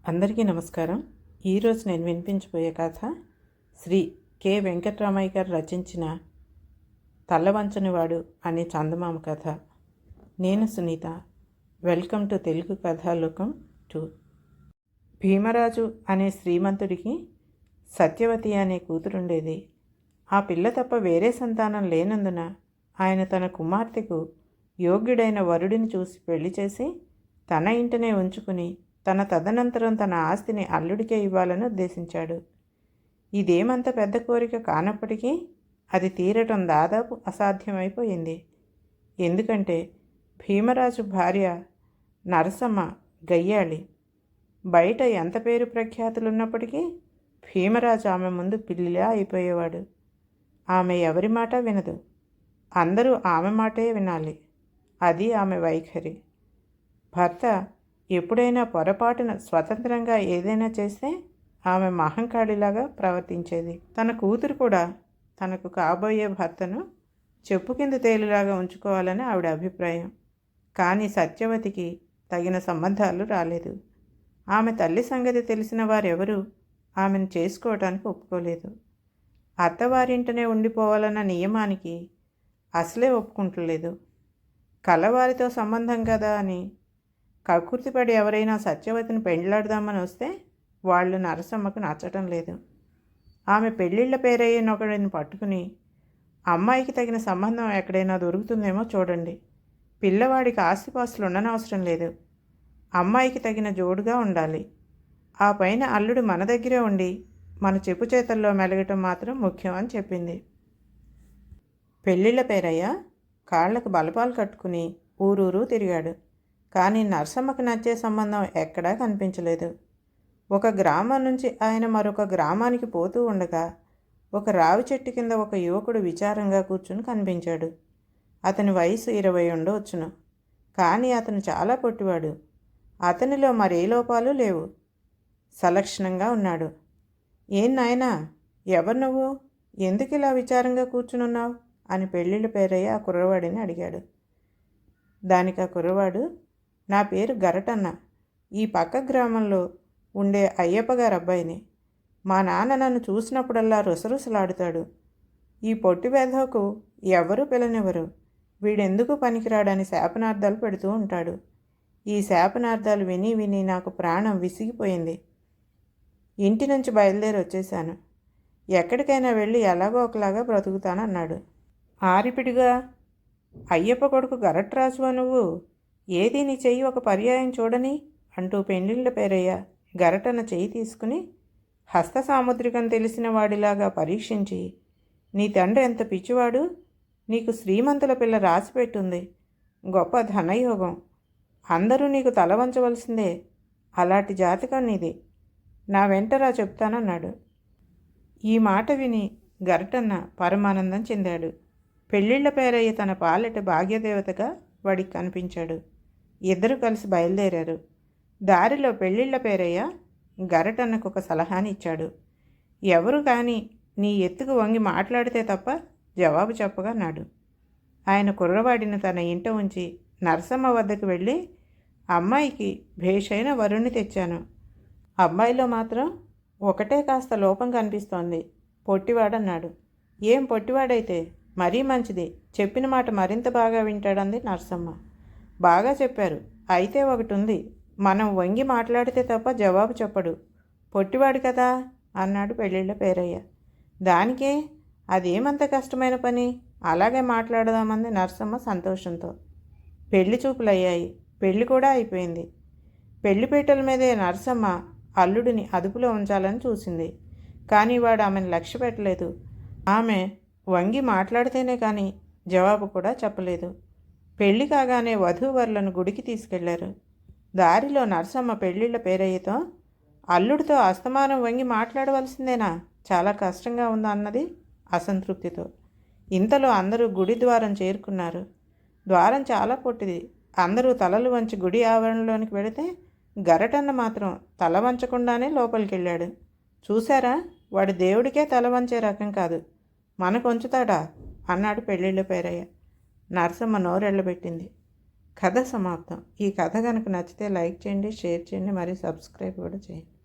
అందరికీ నమస్కారం. ఈరోజు నేను వినిపించబోయే కథ శ్రీ కె వెంకటరామయ్య గారు రచించిన తల్లవంచనివాడు అనే చందమామ కథ. నేను సునీత. Welcome to Telugu Kathalokam 2. భీమరాజు అనే శ్రీమంతుడికి సత్యవతి అనే కూతురుండేది. ఆ పిల్ల తప్ప వేరే సంతానం లేనందున ఆయన తన కుమార్తెకు యోగ్యుడైన వరుడిని చూసి పెళ్లి చేసి తన ఇంటనే ఉంచుకుని తన తదనంతరం తన ఆస్తిని అల్లుడికే ఇవ్వాలని ఉద్దేశించాడు. ఇదేమంత పెద్ద కోరిక కానప్పటికీ అది తీరటం దాదాపు అసాధ్యమైపోయింది. ఎందుకంటే భీమరాజు భార్య నరసమ్మ గయ్యాళి. బయట ఎంత పేరు ప్రఖ్యాతులున్నప్పటికీ భీమరాజు ఆమె ముందు పిల్లిలా అయిపోయేవాడు. ఆమె ఎవరి మాట వినదు. అందరూ ఆమె మాటే వినాలి. అది ఆమె వైఖరి. భర్త ఎప్పుడైనా పొరపాటున స్వతంత్రంగా ఏదైనా చేస్తే ఆమె మహంకాళిలాగా ప్రవర్తించేది. తన కూతురు కూడా తనకు కాబోయే భర్తను చెప్పు కింద తేలిలాగా ఉంచుకోవాలని ఆవిడ అభిప్రాయం. కానీ సత్యవతికి తగిన సంబంధాలు రాలేదు. ఆమె తల్లి సంగతి తెలిసిన వారెవరూ ఆమెను చేసుకోవటానికి ఒప్పుకోలేదు. అత్తవారింటనే ఉండిపోవాలన్న నియమానికి అసలే ఒప్పుకుంటలేదు. కలవారితో సంబంధం కదా అని కక్కుర్తిపడి ఎవరైనా సత్యవతిని పెండ్లాడదామని వస్తే వాళ్ళు నరసమ్మకు నచ్చటం లేదు. ఆమె పెళ్ళిళ్ళ పేరయ్యనొకడిని పట్టుకుని అమ్మాయికి తగిన సంబంధం ఎక్కడైనా దొరుకుతుందేమో చూడండి, పిల్లవాడికి ఆస్తిపాస్తులు ఉండనవసరం లేదు, అమ్మాయికి తగిన జోడుగా ఉండాలి, ఆ పైన అల్లుడు మన దగ్గరే ఉండి మన చెప్పు చేతల్లో మెలగటం మాత్రం ముఖ్యం అని చెప్పింది. పెళ్ళిళ్ళ పేరయ్య కాళ్లకు బలపాలు కట్టుకుని ఊరూరు తిరిగాడు. కానీ నరసమ్మకు నచ్చే సంబంధం ఎక్కడా కనిపించలేదు. ఒక గ్రామం నుంచి ఆయన మరొక గ్రామానికి పోతూ ఉండగా ఒక రావి చెట్టు కింద ఒక యువకుడు విచారంగా కూర్చుని కనిపించాడు. అతని వయసు 20 ఉండవచ్చును. కానీ అతను చాలా పొట్టివాడు. అతనిలో మరే లోపాలు లేవు. సలక్షణంగా ఉన్నాడు. ఏం నాయనా, ఎవరు నువ్వు? ఎందుకు ఇలా విచారంగా కూర్చునున్నావు అని పెళ్ళిళ్ళ పేరయ్య ఆ కుర్రవాడిని అడిగాడు. దానికి ఆ కుర్రవాడు, నా పేరు గరటన్న, ఈ పక్క గ్రామంలో ఉండే అయ్యప్ప గారి అబ్బాయిని. మా నాన్న నన్ను చూసినప్పుడల్లా రుసరుసలాడుతాడు. ఈ పొట్టి వెధవకు ఎవరూ పిల్లనివ్వరు, వీడెందుకు పనికిరాడని శాపనార్థాలు పెడుతూ ఉంటాడు. ఈ శాపనార్థాలు విని విని నాకు ప్రాణం విసిగిపోయింది. ఇంటి నుంచి బయలుదేరి వచ్చేశాను. ఎక్కడికైనా వెళ్ళి ఎలాగో ఒకలాగా బ్రతుకుతానన్నాడు. ఆరిపిడిగా, అయ్యప్ప కొడుకు గరట్రాజువా నువ్వు? ఏది నీ చెయ్యి ఒక పర్యాయం చూడని అంటూ పెళ్ళిళ్ళ పేరయ్య గరటన చెయ్యి తీసుకుని హస్త సాముద్రికం తెలిసిన వాడిలాగా పరీక్షించి, నీ తండ్రి ఎంత పిచ్చివాడు, నీకు శ్రీమంతుల పిల్ల రాసిపెట్టుంది, గొప్ప ధనయోగం, అందరూ నీకు తల వంచవలసిందే, అలాంటి జాతకం నీది, నా వెంటరా చెప్తానన్నాడు. ఈ మాట విని గరటన్న పరమానందం చెందాడు. పెళ్ళిళ్ళ పేరయ్య తన పాలెట భాగ్యదేవతగా వాడికి కనిపించాడు. ఇద్దరు కలిసి బయలుదేరారు. దారిలో పెళ్ళిళ్ళ పేరయ్య గరటన్నకు ఒక సలహాని ఇచ్చాడు. ఎవరు కానీ నీ ఎత్తుకు వంగి మాట్లాడితే తప్ప జవాబు చెప్పగన్నాడు. ఆయన కుర్రవాడిని తన ఇంట ఉంచి నరసమ్మ వద్దకు వెళ్ళి, అమ్మాయికి భేషైన వరుణ్ణి తెచ్చాను, అమ్మాయిలో మాత్రం ఒకటే కాస్త లోపం కనిపిస్తోంది, పొట్టివాడన్నాడు. ఏం పొట్టివాడైతే మరీ మంచిది, చెప్పిన మాట మరింత బాగా వింటాడంది నరసమ్మ. బాగా చెప్పారు, అయితే ఒకటి ఉంది, మనం వంగి మాట్లాడితే తప్ప జవాబు చెప్పడు, పొట్టివాడు కదా అన్నాడు పెళ్ళిళ్ళ పేరయ్య. దానికే, అదేమంత కష్టమైన పని, అలాగే మాట్లాడదామంది నరసమ్మ సంతోషంతో. పెళ్లి చూపులయ్యాయి. పెళ్లి కూడా అయిపోయింది. పెళ్లిపీటల మీదే నరసమ్మ అల్లుడిని అదుపులో ఉంచాలని చూసింది. కానీ వాడు ఆమెను లక్ష్య పెట్టలేదు. ఆమె వంగి మాట్లాడితేనే కానీ జవాబు కూడా చెప్పలేదు. పెళ్లి కాగానే వధూవరులను గుడికి తీసుకెళ్లారు. దారిలో నరసమ్మ పెళ్ళిళ్ళ పేరయ్యతో, అల్లుడితో అస్తమానం వంగి మాట్లాడవలసిందేనా, చాలా కష్టంగా ఉందా అన్నది అసంతృప్తితో. ఇంతలో అందరూ గుడి ద్వారం చేరుకున్నారు. ద్వారం చాలా పొట్టిది. అందరూ తలలు వంచి గుడి ఆవరణలోనికి వెళితే గరటన్న మాత్రం తల వంచకుండానే లోపలికి వెళ్ళాడు. చూశారా, వాడు దేవుడికే తల వంచే రకం కాదు, మనకు వంచుతాడా అన్నాడు పెళ్ళిళ్ళ పేరయ్య. నరసమ్మ నోరెళ్ళబెట్టింది. కథ సమాప్తం. ఈ కథ కనుక నచ్చితే లైక్ చేయండి, షేర్ చేయండి, మరియు సబ్స్క్రైబ్ కూడా చేయండి.